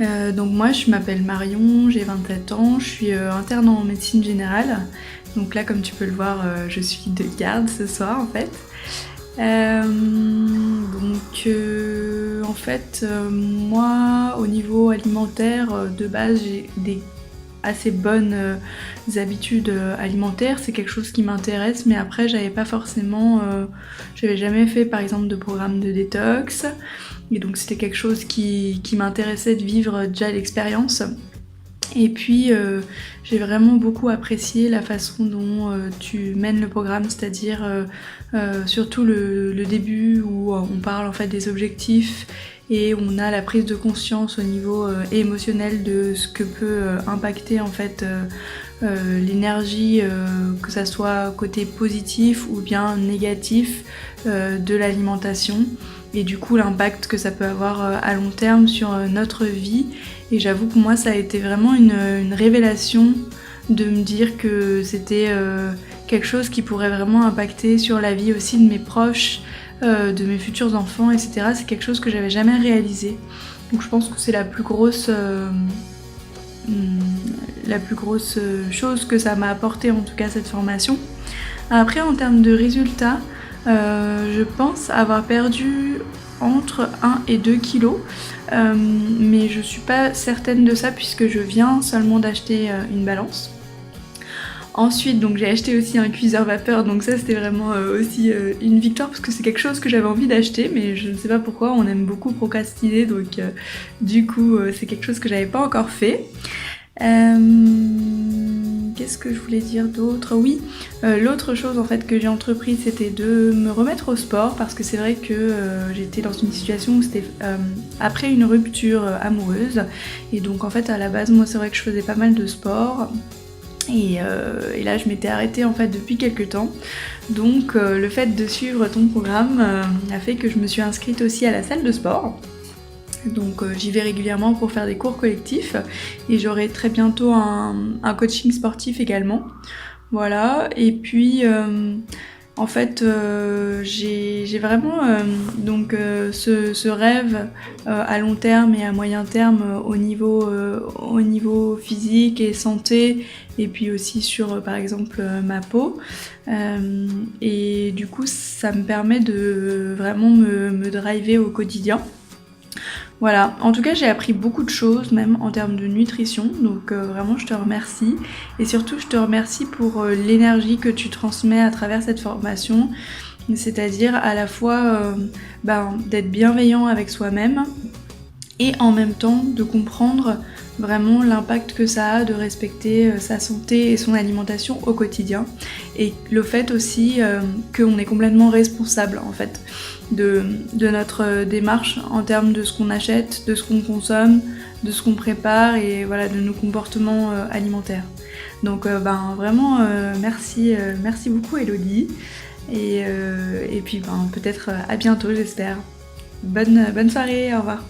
Donc moi je m'appelle Marion, j'ai 27 ans, je suis interne en médecine générale. Donc là comme tu peux le voir, je suis de garde ce soir en fait. Moi au niveau alimentaire, de base j'ai des assez bonnes habitudes alimentaires, c'est quelque chose qui m'intéresse, mais après j'avais jamais fait par exemple de programme de détox, et donc c'était quelque chose qui m'intéressait de vivre déjà l'expérience. Et puis j'ai vraiment beaucoup apprécié la façon dont tu mènes le programme, c'est-à-dire surtout le début où on parle en fait des objectifs et on a la prise de conscience au niveau émotionnel de ce que peut impacter en fait l'énergie, que ça soit côté positif ou bien négatif de l'alimentation, et du coup l'impact que ça peut avoir à long terme sur notre vie. Et j'avoue que moi ça a été vraiment une révélation de me dire que c'était quelque chose qui pourrait vraiment impacter sur la vie aussi de mes proches, de mes futurs enfants, etc. C'est quelque chose que j'avais jamais réalisé. Donc je pense que c'est la plus grosse chose que ça m'a apporté, en tout cas cette formation. Après en termes de résultats, je pense avoir perdu entre 1 et 2 kilos, mais je suis pas certaine de ça puisque je viens seulement d'acheter une balance. Ensuite, donc j'ai acheté aussi un cuiseur vapeur, donc ça c'était vraiment aussi une victoire parce que c'est quelque chose que j'avais envie d'acheter, mais je ne sais pas pourquoi, on aime beaucoup procrastiner, donc du coup c'est quelque chose que j'avais pas encore fait. Qu'est-ce que je voulais dire d'autre ? Oui, l'autre chose en fait que j'ai entrepris, c'était de me remettre au sport, parce que c'est vrai que j'étais dans une situation où c'était après une rupture amoureuse, et donc en fait à la base moi c'est vrai que je faisais pas mal de sport. Et là je m'étais arrêtée en fait depuis quelques temps, donc le fait de suivre ton programme a fait que je me suis inscrite aussi à la salle de sport. Donc j'y vais régulièrement pour faire des cours collectifs, et j'aurai très bientôt un coaching sportif également. Voilà, et puis en fait j'ai vraiment ce rêve à long terme et à moyen terme au niveau physique et santé, et puis aussi sur par exemple ma peau, et du coup ça me permet de vraiment me driver au quotidien. Voilà, en tout cas j'ai appris beaucoup de choses, même en termes de nutrition, donc vraiment je te remercie. Et surtout je te remercie pour l'énergie que tu transmets à travers cette formation, c'est-à-dire à la fois d'être bienveillant avec soi-même, et en même temps de comprendre vraiment l'impact que ça a de respecter sa santé et son alimentation au quotidien, et le fait aussi qu'on est complètement responsable en fait de notre démarche en termes de ce qu'on achète, de ce qu'on consomme, de ce qu'on prépare, et voilà, de nos comportements alimentaires. Donc vraiment merci beaucoup Elodie, et puis peut-être à bientôt j'espère. Bonne soirée, au revoir.